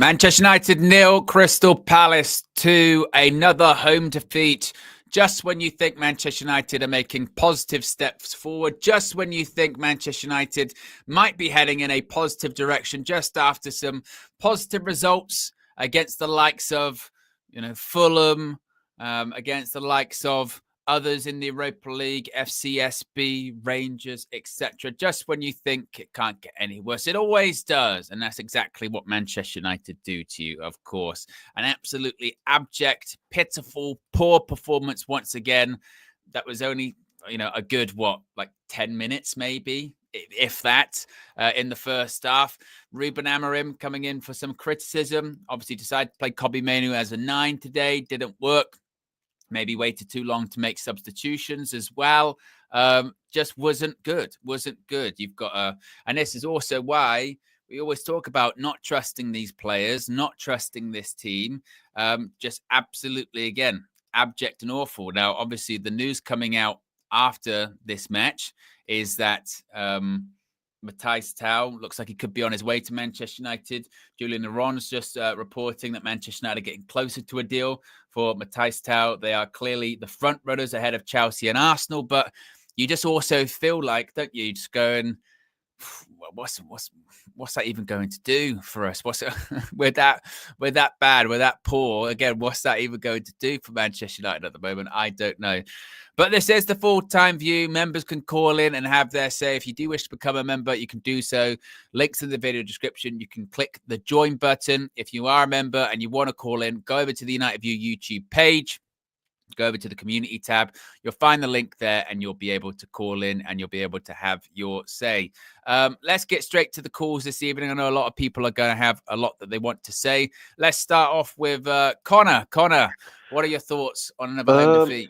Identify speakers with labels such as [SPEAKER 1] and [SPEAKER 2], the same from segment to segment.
[SPEAKER 1] Manchester United 0, Crystal Palace 2, another home defeat. Just when you think Manchester United are making positive steps forward, just when you think Manchester United might be heading in a positive direction, just after some positive results against the likes of, Fulham, against the likes of others in the Europa League, FCSB, Rangers, etc. Just when you think it can't get any worse, it always does. And that's exactly what Manchester United do to you, of course. An absolutely abject, pitiful, poor performance once again. That was only, a good, 10 minutes maybe, if that, in the first half. Ruben Amorim coming in for some criticism. Obviously decided to play Kobbie Mainoo as a 9 today. Didn't work. Maybe waited too long to make substitutions as well. Just wasn't good. You've got and this is also why we always talk about not trusting these players, not trusting this team. Just absolutely, again, abject and awful. Now, obviously, the news coming out after this match is that Matthijs Tau looks like he could be on his way to Manchester United. Julian Laurent's just reporting that Manchester United are getting closer to a deal for Matthijs Tau. They are clearly the front runners ahead of Chelsea and Arsenal, but you just also feel like, don't you, just going, what's that even going to do for us? We're that bad, we're that poor. Again, what's that even going to do for Manchester United at the moment? I don't know. But this is the full-time view. Members can call in and have their say. If you do wish to become a member, you can do so. Links in the video description. You can click the join button. If you are a member and you want to call in, go over to the United View YouTube page. Go over to the community tab. You'll find the link there and you'll be able to call in and you'll be able to have your say. Let's get straight to the calls this evening. I know a lot of people are going to have a lot that they want to say. Let's start off with Connor. Connor, what are your thoughts on another home defeat?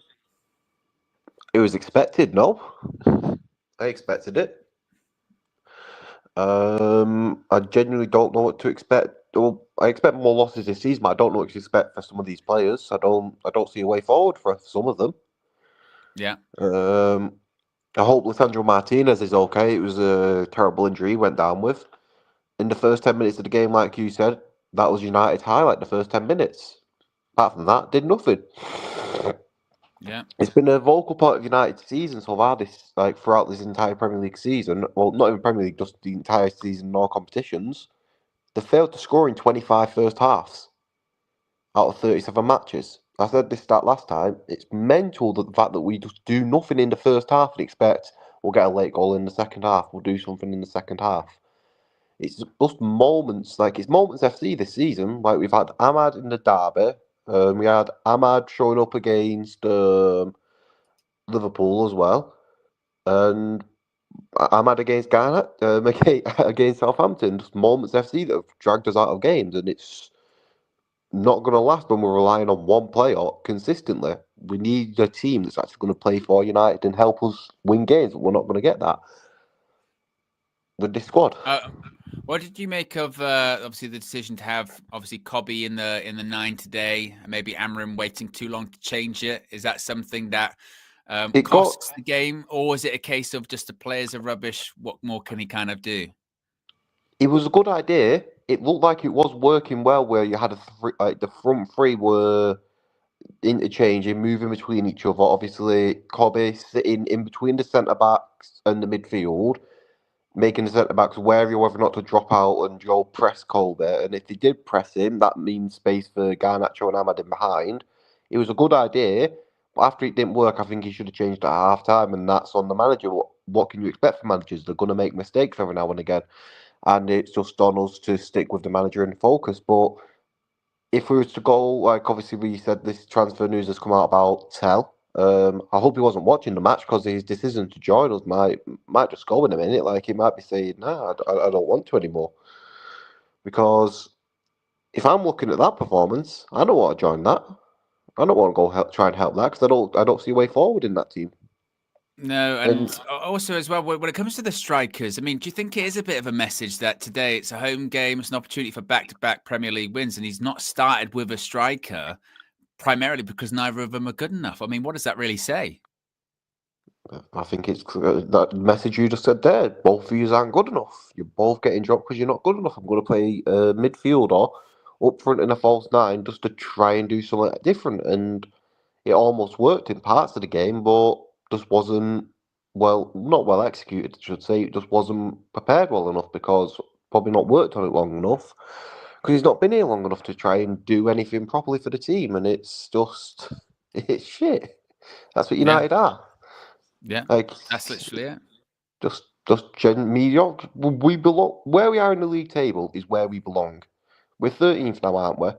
[SPEAKER 2] It was expected, no? I expected it. I genuinely don't know what to expect. Well, I expect more losses this season, but I don't know what to expect for some of these players. I don't see a way forward for some of them.
[SPEAKER 1] Yeah.
[SPEAKER 2] I hope Lisandro Martinez is okay. It was a terrible injury he went down with. In the first 10 minutes of the game, like you said, that was United's highlight, the first 10 minutes. Apart from that, did nothing.
[SPEAKER 1] Yeah.
[SPEAKER 2] It's been a vocal part of United's season so far, throughout this entire Premier League season. Well, not even Premier League, just the entire season in all competitions. They failed to score in 25 first halves out of 37 matches. I said this stat last time. It's mental that the fact that we just do nothing in the first half and expect we'll get a late goal in the second half. We'll do something in the second half. It's just moments, it's Moments FC this season. Like we've had Ahmad in the derby. We had Ahmad showing up against Liverpool as well. And Ahmad against Ghana, against Southampton. Just Moments FC that have dragged us out of games. And it's not going to last when we're relying on one player consistently. We need a team that's actually going to play for United and help us win games, but we're not going to get that with this squad.
[SPEAKER 1] What did you make of obviously the decision to have Kobbie in the 9 today, and maybe Amorim waiting too long to change it? Is that something that costs the game, or is it a case of just the players are rubbish? What more can he kind of do?
[SPEAKER 2] It was a good idea. It looked like it was working well, where you had the front three were interchanging, moving between each other. Obviously, Kobbie sitting in between the centre backs and the midfield, making the centre backs wary whether or not to drop out and go press Kobbie. And if they did press him, that means space for Garnacho and Ahmad in behind. It was a good idea, but after it didn't work, I think he should have changed at half time, and that's on the manager. What can you expect from managers? They're going to make mistakes every now and again. And it's just on us to stick with the manager and focus. But if we was to go, obviously we said this transfer news has come out about Tell. I hope he wasn't watching the match, because his decision to join us might just go in a minute. He might be saying, "Nah, I don't want to anymore." Because if I'm looking at that performance, I don't want to join that. I don't want to go try and help that, because I don't see a way forward in that team.
[SPEAKER 1] No, and also as well, when it comes to the strikers, I mean, do you think it is a bit of a message that today it's a home game, it's an opportunity for back-to-back Premier League wins, and he's not started with a striker primarily because neither of them are good enough? I mean, what does that really say?
[SPEAKER 2] I think it's that message you just said there. Both of you aren't good enough. You're both getting dropped because you're not good enough. I'm going to play midfielder up front in a false nine just to try and do something different. And it almost worked in parts of the game, but just wasn't not well executed, I should say. It just wasn't prepared well enough because probably not worked on it long enough because he's not been here long enough to try and do anything properly for the team. And it's just, it's shit. That's what
[SPEAKER 1] Yeah.
[SPEAKER 2] United are.
[SPEAKER 1] Yeah.
[SPEAKER 2] Like,
[SPEAKER 1] That's literally it.
[SPEAKER 2] just mediocre. We belong where we are in the league table is where we belong. We're 13th now, aren't we?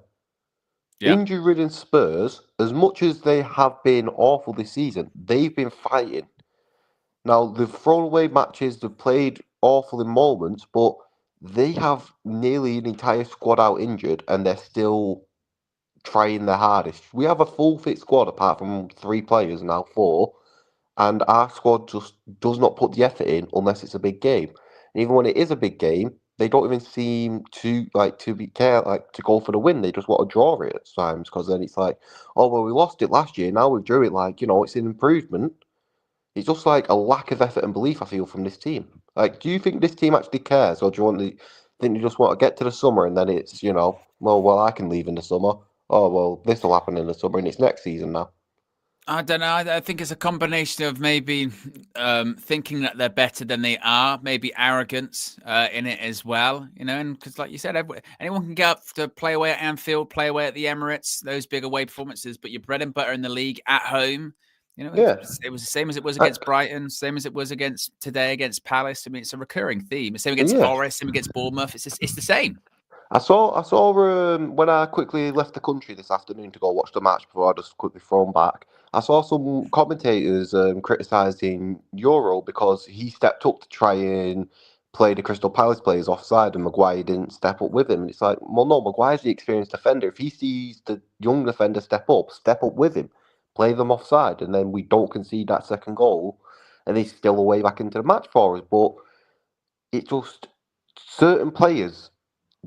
[SPEAKER 1] Yeah.
[SPEAKER 2] Injury-ridden Spurs, as much as they have been awful this season, they've been fighting. Now they've thrown away matches, they've played awful in moments, but they have nearly an entire squad out injured, and they're still trying their hardest. We have a full fit squad apart from 3 players now, 4. And our squad just does not put the effort in unless it's a big game. And even when it is a big game, they don't even seem to to go for the win. They just want to draw it at times because then it's like, oh well, we lost it last year. Now we drew it. It's an improvement. It's just like a lack of effort and belief I feel from this team. Like, do you think this team actually cares, or do you think you just want to get to the summer and then it's well I can leave in the summer. Oh well, this will happen in the summer and it's next season now.
[SPEAKER 1] I don't know. I think it's a combination of maybe thinking that they're better than they are, maybe arrogance in it as well, and because like you said, anyone can get up to play away at Anfield, play away at the Emirates, those big away performances, but your bread and butter in the league at home,
[SPEAKER 2] Yeah.
[SPEAKER 1] it was the same as it was against Brighton, same as it was today against Palace. I mean, it's a recurring theme. Same against Forest, same against Bournemouth. It's the same.
[SPEAKER 2] I saw when I quickly left the country this afternoon to go watch the match before I just quickly thrown back. I saw some commentators criticising Euro because he stepped up to try and play the Crystal Palace players offside and Maguire didn't step up with him. And it's like, well, no, Maguire's the experienced defender. If he sees the young defender step up with him, play them offside, and then we don't concede that second goal, and he's still a way back into the match for us. But it just certain players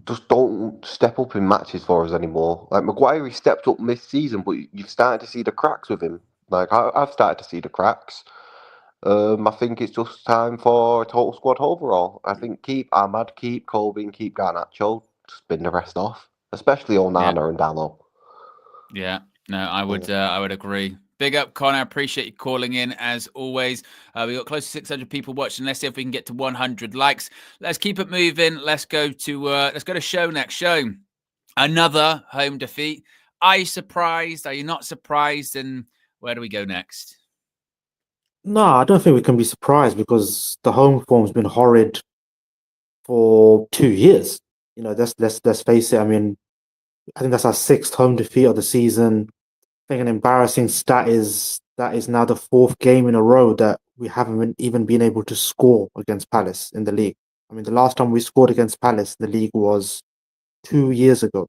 [SPEAKER 2] just don't step up in matches for us anymore. Like Maguire, he stepped up this season, but you've started to see the cracks with him. Like I've started to see the cracks. I think it's just time for a total squad overall. I think keep Ahmad, keep Colby, and keep Garnacho. Just bin the rest off, especially Onana and Dallo.
[SPEAKER 1] Yeah, no, I would agree. Big up, Connor. I appreciate you calling in as always. We got close to 600 people watching. Let's see if we can get to 100 likes. Let's keep it moving. Let's go to show next. Show another home defeat. Are you surprised? Are you not surprised? And where do we go next?
[SPEAKER 3] No, I don't think we can be surprised because the home form's been horrid for 2 years. Let's face it. I mean, I think that's our 6th home defeat of the season. I think an embarrassing stat is that is now the 4th game in a row that we haven't even been able to score against Palace in the league. I mean, the last time we scored against Palace in the league was 2 years ago.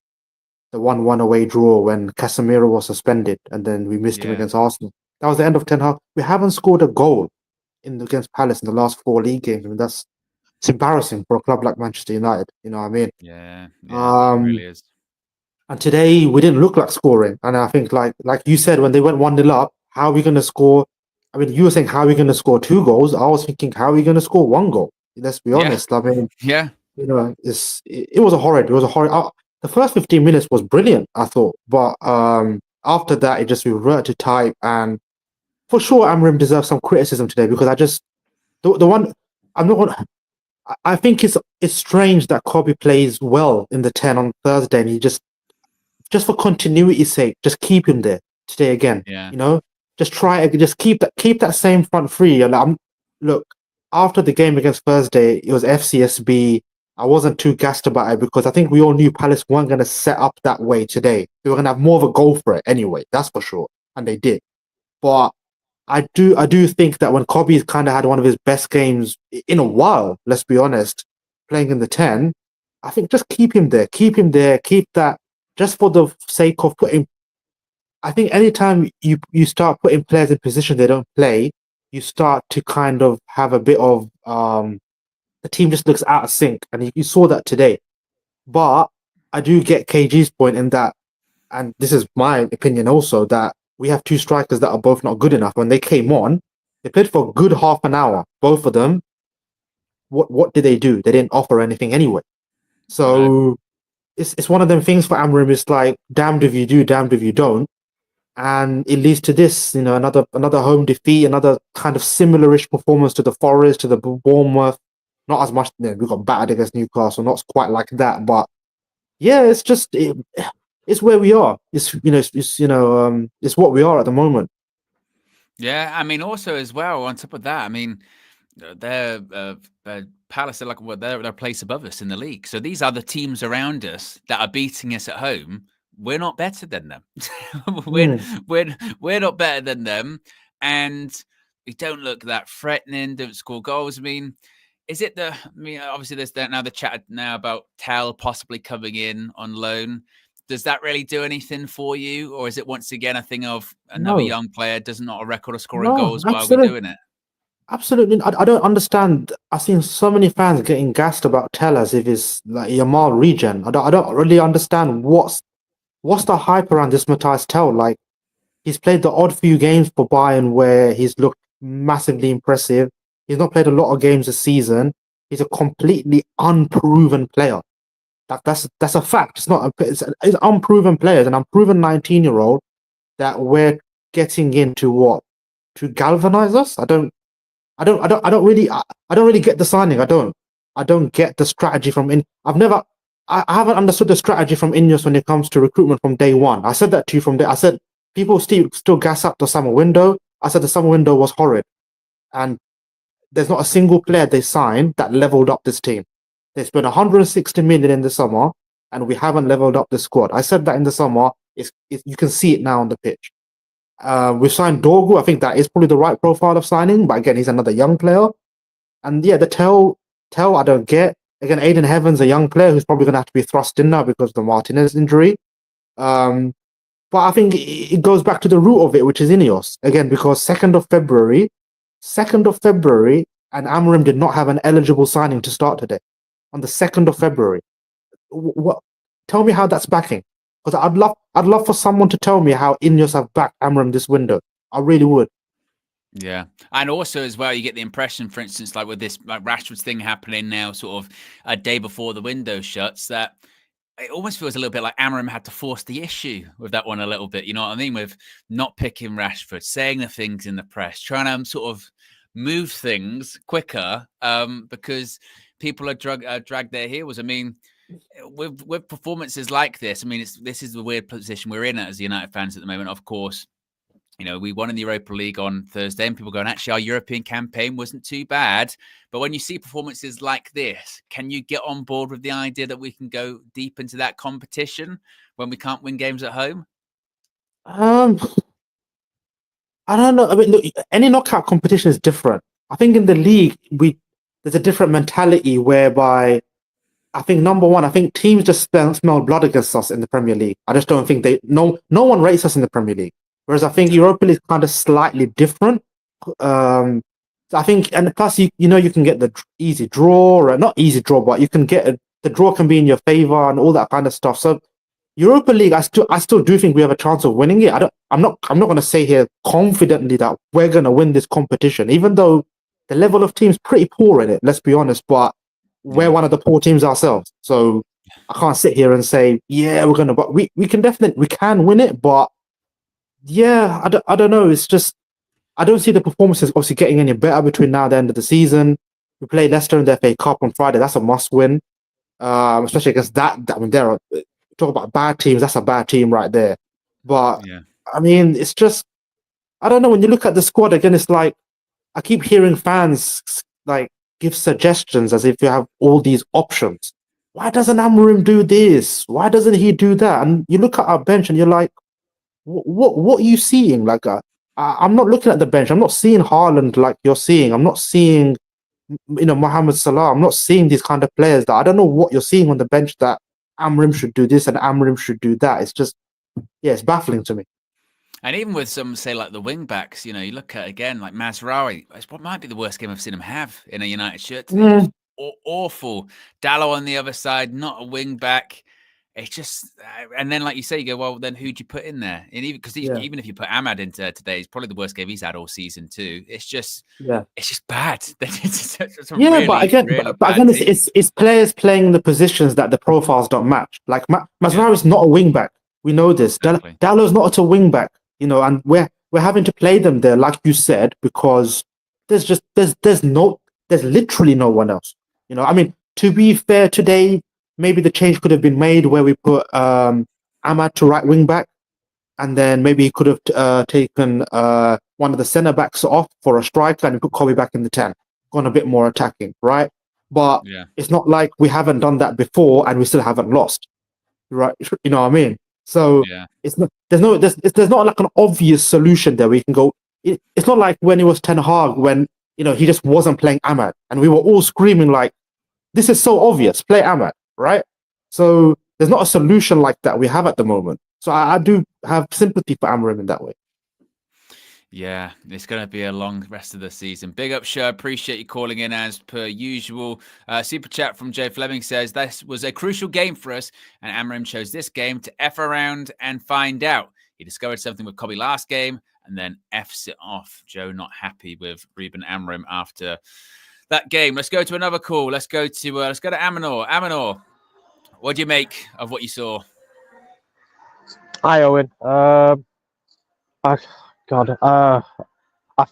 [SPEAKER 3] The 1-1 away draw when Casemiro was suspended and then we missed him against Arsenal. That was the end of Ten Hag. We haven't scored a goal against Palace in the last 4 league games. I mean, it's embarrassing for a club like Manchester United. You know what I mean?
[SPEAKER 1] Yeah, it really is.
[SPEAKER 3] And today we didn't look like scoring. And I think like you said, when they went 1-0 up, how are we going to score? I mean, you were saying, how are we going to score 2 goals? I was thinking, how are we going to score 1 goal? Let's be honest. I mean, it was a horrid. The first 15 minutes was brilliant, I thought. But after that, it just reverted to type. And for sure, Amrim deserves some criticism today because I think it's strange that Kobe plays well in the 10 on Thursday, and he just for continuity's sake, just keep him there today again.
[SPEAKER 1] Yeah.
[SPEAKER 3] Just keep that same front three. And look, after the game against Thursday, it was FCSB. I wasn't too gassed about it because I think we all knew Palace weren't going to set up that way today. They were going to have more of a goal for it anyway, that's for sure, and they did. But I do think that when Kobe's kind of had one of his best games in a while, let's be honest, playing in the 10, I think just keep him there, keep that, just for the sake of putting. I think anytime you start putting players in position they don't play, you start to kind of have a bit of the team just looks out of sync, and you saw that today. But I do get KG's point in that, and this is my opinion also, that we have 2 strikers that are both not good enough. When they came on, they played for a good half an hour, both of them. What did they do? They didn't offer anything anyway. So it's one of them things for Amram. It's like damned if you do, damned if you don't, and it leads to this, another home defeat, another kind of similarish performance to the Forest, to the Bournemouth. Not as much. We got battered against Newcastle, not quite like that, but yeah, it's just it's where we are. It's what we are at the moment.
[SPEAKER 1] Yeah, I mean, also as well on top of that, I mean, they're Palace are like they're a place above us in the league. So these other teams around us that are beating us at home, we're not better than them. we're not better than them, and we don't look that threatening. Don't score goals. I mean, is it obviously there's now the chat now about Tell possibly coming in on loan. Does that really do anything for you, or is it once again a thing of another young player does not a record of scoring goals while we're doing it?
[SPEAKER 3] Absolutely, I don't understand. I've seen so many fans getting gassed about Tell as if it's like Yamal regen. I don't really understand what's the hype around this Matthias Tell. Like, he's played the odd few games for Bayern where he's looked massively impressive. He's not played a lot of games this season. He's a completely unproven player. That's a fact. It's unproven players, an unproven 19-year-old that we're getting into to galvanize us. I don't really get the signing. I don't get the strategy from I haven't understood the strategy from Ineos when it comes to recruitment from day one. I said that to you from day. I said people still gas up the summer window. I said the summer window was horrid, and there's not a single player they signed that leveled up this team. They spent 160 million in the summer, and we haven't leveled up the squad. I said that in the summer. You can see it now on the pitch. We've signed Dorgu. I think that is probably the right profile of signing, but again, he's another young player. And yeah, the Tell I don't get. Again, Aiden Heaven's a young player who's probably going to have to be thrust in now because of the Martinez injury. But I think it goes back to the root of it, which is Ineos. Again, because 2nd of February, and Amorim did not have an eligible signing to start today. On the 2nd of February. Tell me how that's backing. Because I'd love for someone to tell me how Ineos have backed Amorim this window. I really would.
[SPEAKER 1] Yeah, and also as well, you get the impression, for instance, like with this like Rashford's thing happening now, sort of a day before the window shuts, that it almost feels a little bit like Amorim had to force the issue with that one a little bit. You know what I mean? With not picking Rashford, saying the things in the press, trying to sort of move things quicker because people are dragged their heels. I mean, with performances like this, I mean, this is the weird position we're in as United fans at the moment. Of course, you know, we won in the Europa League on Thursday, and people going, actually, our European campaign wasn't too bad. But when you see performances like this, can you get on board with the idea that we can go deep into that competition when we can't win games at home?
[SPEAKER 3] I don't know. I mean, look, any knockout competition is different. I think in the league, there's a different mentality whereby I think number one, I think teams just smell blood against us in the Premier League. I just don't think no one rates us in the Premier League. Whereas I think Europa League is kind of slightly different. I think, and plus you can get the easy draw, or not easy draw, but you can get the draw can be in your favor and all that kind of stuff. So Europa League, I still do think we have a chance of winning it. I'm not going to say here confidently that we're going to win this competition, even though the level of team's pretty poor in it. Let's be honest, but we're one of the poor teams ourselves. So I can't sit here and say, yeah, we're going to, but we can win it, but yeah, I don't know. It's just, I don't see the performances obviously getting any better between now and the end of the season. We play Leicester in the FA Cup on Friday. That's a must win, especially against that. I mean, talk about bad teams. That's a bad team right there. But I mean, it's just, I don't know. When you look at the squad again, it's like I keep hearing fans like give suggestions as if you have all these options. Why doesn't Amorim do this? Why doesn't he do that? And you look at our bench and you're like, what are you seeing? Like, I'm not looking at the bench. I'm not seeing Haaland like you're seeing. I'm not seeing, Mohamed Salah. I'm not seeing these kind of players that I don't know what you're seeing on the bench that Amorim should do this and Amorim should do that. It's just, it's baffling to me.
[SPEAKER 1] And even with some, say, like the wing backs, you look at again like Mazraoui. It's what might be the worst game I've seen him have in a United shirt. Awful. Dallo on the other side, not a wing back. it's just, and then like you say, you go, well, then who'd you put in there? And even because even if you put Ahmad into today, it's probably the worst game he's had all season too. It's just bad. It's a really,
[SPEAKER 3] but again,
[SPEAKER 1] really
[SPEAKER 3] but
[SPEAKER 1] bad
[SPEAKER 3] again,
[SPEAKER 1] team.
[SPEAKER 3] it's players playing the positions that the profiles don't match. Like Masraoui is not a wing back. We know this.
[SPEAKER 1] Exactly.
[SPEAKER 3] Dallow's not a wing back. You know, and we're having to play them there, like you said, because there's literally no one else. You know, I mean, to be fair, today maybe the change could have been made where we put Ahmad to right wing back, and then maybe he could have taken one of the centre backs off for a striker and put Kobe back in the 10, gone a bit more attacking, right? But it's not like we haven't done that before and we still haven't lost, right? You know what I mean? So it's not there's not like an obvious solution there where you can go. It's not like when it was Ten Hag when he just wasn't playing Ahmad and we were all screaming like, this is so obvious, play Ahmad, right? So there's not a solution like that we have at the moment. So I do have sympathy for Amorim in that way.
[SPEAKER 1] Yeah, it's going to be a long rest of the season. Big up, Sher. Appreciate you calling in as per usual. Super chat from Jay Fleming says, this was a crucial game for us, and Amorim chose this game to F around and find out. He discovered something with Kobe last game and then F's it off. Joe not happy with Ruben Amorim after that game. Let's go to another call. Let's go to Amanor. Amanor, what do you make of what you saw?
[SPEAKER 4] Hi, Owen. I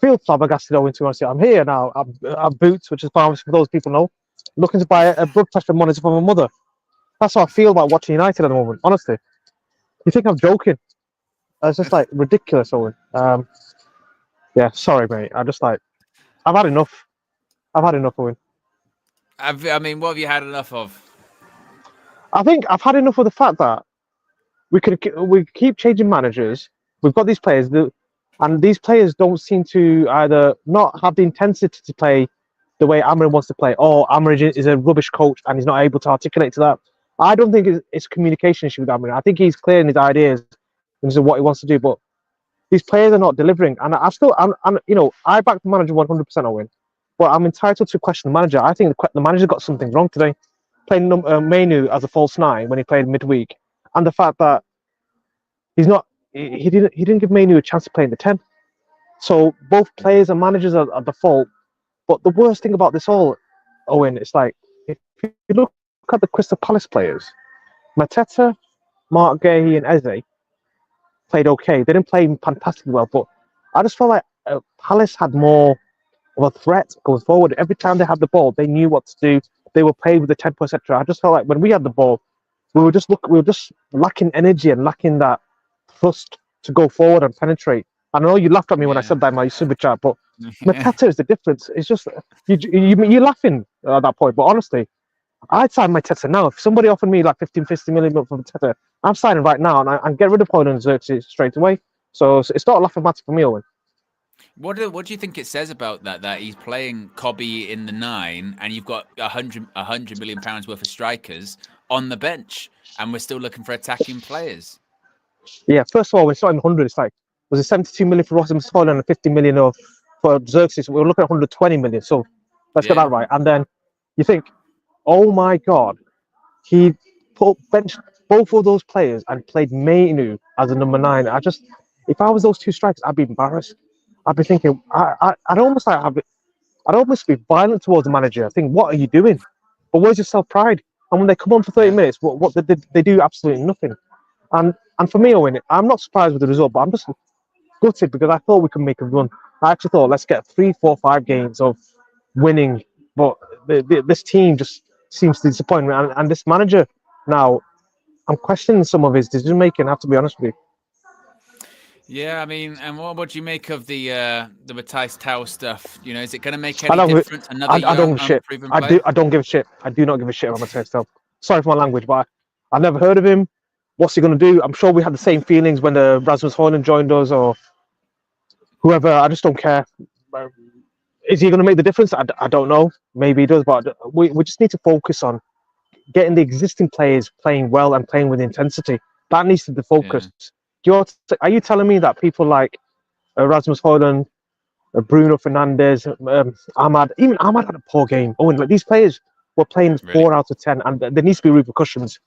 [SPEAKER 4] feel flabbergasted, Owen, to be honest. I'm here now. I'm Boots, which is pharmacy for those people know, looking to buy a blood pressure monitor for my mother. That's how I feel about watching United at the moment, honestly. You think I'm joking? It's just like ridiculous, Owen. Yeah, sorry, mate. I've had enough. I've had enough, Owen.
[SPEAKER 1] I mean, what have you had enough of?
[SPEAKER 4] I think I've had enough of the fact that we keep changing managers. We've got these players, and these players don't seem to either not have the intensity to play the way Amorim wants to play, or Amorim is a rubbish coach and he's not able to articulate to that. I don't think it's a communication issue with Amorim. I think he's clear in his ideas in terms of what he wants to do, but these players are not delivering. And I back the manager 100% Owen, but I'm entitled to question the manager. I think the manager got something wrong today, playing Mainu as a false 9 when he played midweek, and the fact that he's not. He didn't give Mainu a chance to play in the 10. So both players and managers are at the fault. But the worst thing about this all, Owen, it's like, if you look at the Crystal Palace players, Mateta, Mark Gahey and Eze played okay. They didn't play fantastically well, but I just felt like Palace had more of a threat going forward. Every time they had the ball, they knew what to do. They were playing with the tempo, etc. I just felt like when we had the ball, we were just lacking energy and lacking that thrust to go forward and penetrate. I know you laughed at me when I said that in my super chat, but Mateta is the difference. It's just you're laughing at that point, but honestly, I'd sign Mateta now. If somebody offered me like 15-50 million for Mateta, I'm signing right now and get rid of Poland and Xerxes straight away. So it's not a laughing matter for me, Owen.
[SPEAKER 1] What do you think it says about that he's playing Kobe in the 9 and you've got £100 million worth of strikers on the bench and we're still looking for attacking players?
[SPEAKER 4] Yeah, first of all, we're starting 100. It's like, was it 72 million for Rasmus Højlund and 50 million for Xerxes? We were looking at 120 million. So let's get that right. And then you think, oh my God, he benched both of those players and played Mainu as a number 9. If I was those two strikers, I'd be embarrassed. I'd be thinking, I'd almost be violent towards the manager. I think, what are you doing? But where's your self-pride? And when they come on for 30 minutes, what they do absolutely nothing. And for me, Owen, I'm not surprised with the result, but I'm just gutted because I thought we could make a run. I actually thought, let's get 3, 4, 5 games of winning. But this team just seems to disappoint me. And this manager now, I'm questioning some of his decision making. I have to be honest with you.
[SPEAKER 1] Yeah, I mean, and what do you make of the Matthijs Tau stuff? You know, is it going to make any difference?
[SPEAKER 4] I don't give a shit. I don't give a shit. I do not give a shit about Matthijs Tau. Sorry for my language, but I've never heard of him. What's he going to do? I'm sure we had the same feelings when the Rasmus Højlund joined us or whoever. I just don't care. Is he going to make the difference? I don't know. Maybe he does, but we just need to focus on getting the existing players playing well and playing with intensity. That needs to be the focus. Yeah. Are you telling me that people like Rasmus Højlund, Bruno Fernandes, Ahmad, even Ahmad had a poor game. Like these players were playing 4 out of 10, and there needs to be repercussions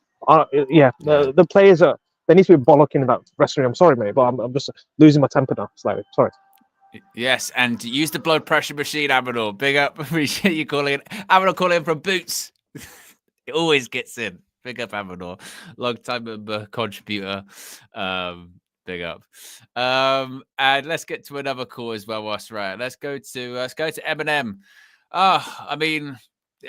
[SPEAKER 4] Yeah, the players are. There needs to be bollocking in that dressing room. I'm sorry, mate, but I'm just losing my temper now slightly. Sorry.
[SPEAKER 1] Yes, and use the blood pressure machine, Amador. Big up. Appreciate you calling in. Amador calling in from Boots. It always gets in. Big up, Amador. Long time member, contributor. Big up. And let's get to another call as well, whilst right. Let's go to Eminem. I mean,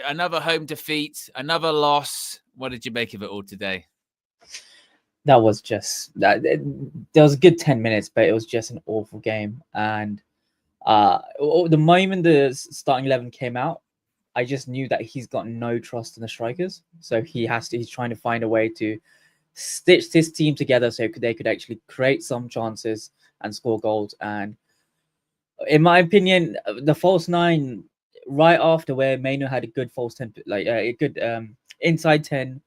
[SPEAKER 1] another home defeat, another loss. What did you make of it all today?
[SPEAKER 5] That was just that. There was a good 10 minutes, but it was just an awful game. And the moment the starting 11 came out, I just knew that he's got no trust in the strikers. So he's trying to find a way to stitch this team together so they could actually create some chances and score goals. And in my opinion, the false 9 right after where Maino had a good false 10, like a good inside 10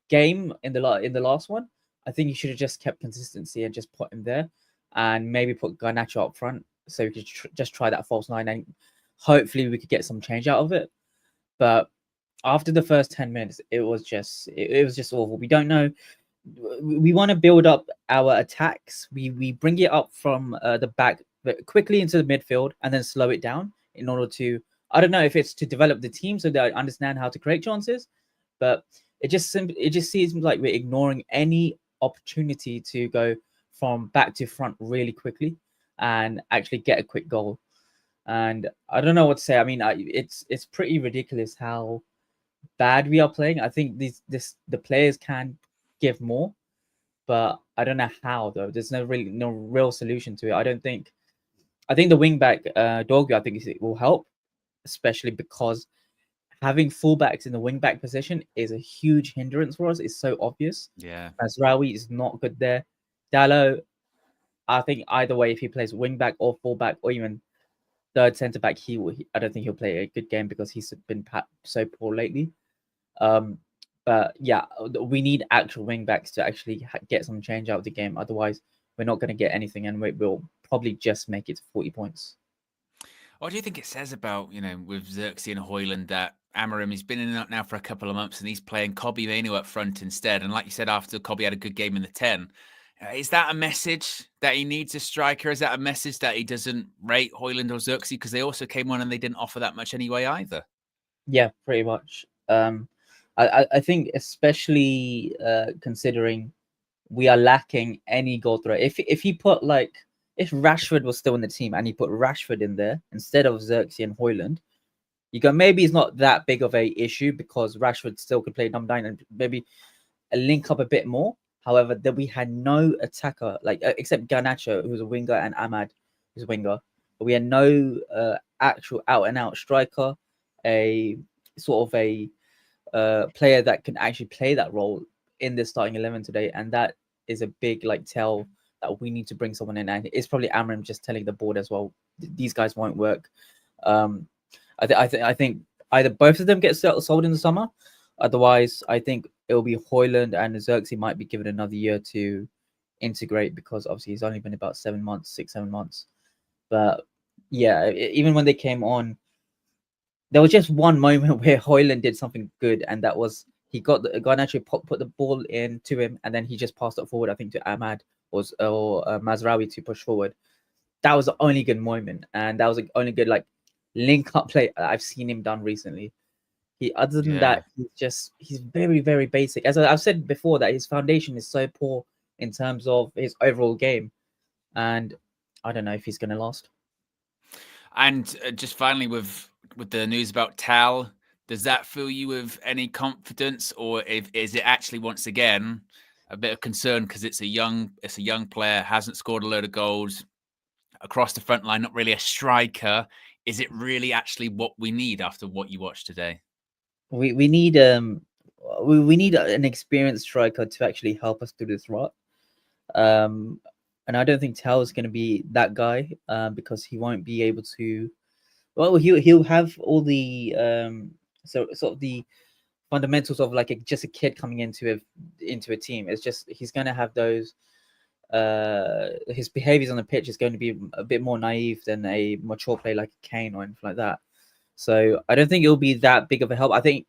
[SPEAKER 5] game in the last one, I think you should have just kept consistency and just put him there, and maybe put Garnacho up front so we could just try that false 9, and hopefully we could get some change out of it. But after the first 10 minutes, it was just awful. We don't know. We want to build up our attacks. We bring it up from the back quickly into the midfield and then slow it down in order to, I don't know if it's to develop the team so they understand how to create chances, but it just seems like we're ignoring any opportunity to go from back to front really quickly and actually get a quick goal. And I don't know what to say. I mean, it's pretty ridiculous how bad we are playing. I think the players can give more, but I don't know how though. There's no real solution to it. I think the wing back Dorgu, I think it will help, especially because having fullbacks in the wing back position is a huge hindrance for us. It's so obvious.
[SPEAKER 1] Yeah.
[SPEAKER 5] Mazraoui is not good there. Dallo, I think either way, if he plays wing back or fullback or even third centre back, I don't think he'll play a good game because he's been so poor lately. But yeah, we need actual wing backs to actually get some change out of the game. Otherwise, we're not going to get anything, and we'll probably just make it to 40 points.
[SPEAKER 1] What do you think it says about, with Xerxes and Hoyland, that Amorim, he's been in and out now for a couple of months and he's playing Kobbie Mainoo up front instead? And like you said, after Kobbie had a good game in the 10, is that a message that he needs a striker? Is that a message that he doesn't rate Hoyland or Xerxes? Because they also came on and they didn't offer that much anyway either. Yeah,
[SPEAKER 5] pretty much. I think especially considering we are lacking any goal threat. If he put if Rashford was still in the team and he put Rashford in there instead of Xerxes and Hoyland, you go, maybe it's not that big of a issue because Rashford still could play number 9 and maybe link up a bit more. However, that we had no attacker except Garnacho, who's a winger, and Ahmad, who's a winger. But we had no actual out and out striker, a sort of a player that can actually play that role in the starting 11 today, and that is a big tell that we need to bring someone in. And it's probably Amorim just telling the board as well, these guys won't work. I think either both of them get sold in the summer. Otherwise, I think it'll be Hoyland, and Xerxes might be given another year to integrate because obviously he's only been about 7 months, 6-7 months. But yeah, even when they came on, there was just one moment where Hoyland did something good, and that was he got Garnacho put the ball in to him, and then he just passed it forward, I think, to Ahmad or Mazraoui to push forward. That was the only good moment, and that was the only good link up play I've seen him done recently. Other than that, he's very, very basic. As I've said before, that his foundation is so poor in terms of his overall game, and I don't know if he's going to last.
[SPEAKER 1] And just finally, with the news about Tal, does that fill you with any confidence, or is it actually once again a bit of concern because it's a young player, hasn't scored a load of goals across the front line, not really a striker? Is it really actually what we need after what you watched today? We
[SPEAKER 5] need we need an experienced striker to actually help us through this rut. And I don't think Tal is going to be that guy because he won't be able to. Well, he'll have all the sort of the fundamentals of just a kid coming into a team. It's just he's going to have those. His behaviors on the pitch is going to be a bit more naive than a mature player like Kane or anything like that. So I don't think it'll be that big of a help. I think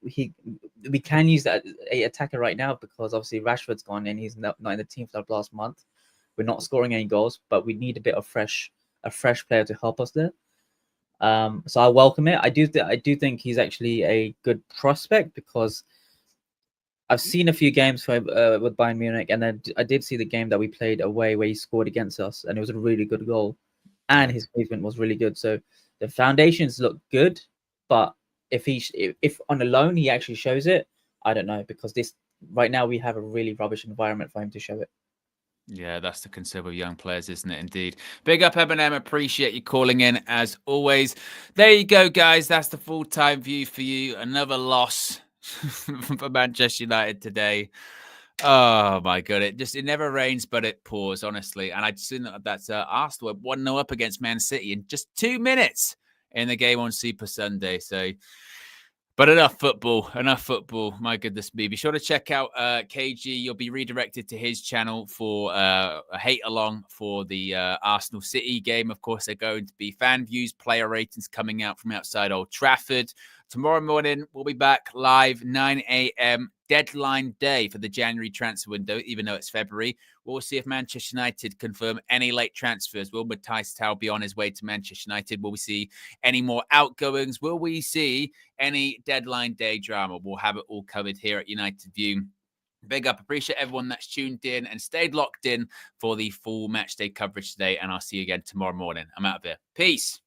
[SPEAKER 5] we can use that a attacker right now because obviously Rashford's gone and he's not in the team for the last month. We're not scoring any goals, but we need a bit of a fresh player to help us there. So I welcome it. I do think he's actually a good prospect because I've seen a few games with Bayern Munich, and then I did see the game that we played away where he scored against us, and it was a really good goal, and his movement was really good. So the foundations look good, but if on a loan he actually shows it, I don't know, because this right now we have a really rubbish environment for him to show it.
[SPEAKER 1] Yeah, that's the concern with young players, isn't it? Indeed. Big up, Eminem. Appreciate you calling in as always. There you go, guys. That's the full-time view for you. Another loss for Manchester United today. Oh my god! It never rains, but it pours. Honestly, and I'd seen that Arsenal 1-0 up against Man City in just 2 minutes in the game on Super Sunday. So. But enough football. My goodness me. Be sure to check out KG. You'll be redirected to his channel for a hate along for the Arsenal City game. Of course, they're going to be fan views, player ratings coming out from outside Old Trafford. Tomorrow morning, we'll be back live 9 a.m. deadline day for the January transfer window, even though it's February. We'll see if Manchester United confirm any late transfers. Will Matthijs Tau be on his way to Manchester United? Will we see any more outgoings? Will we see any deadline day drama? We'll have it all covered here at United View. Big up. Appreciate everyone that's tuned in and stayed locked in for the full match day coverage today. And I'll see you again tomorrow morning. I'm out of here. Peace.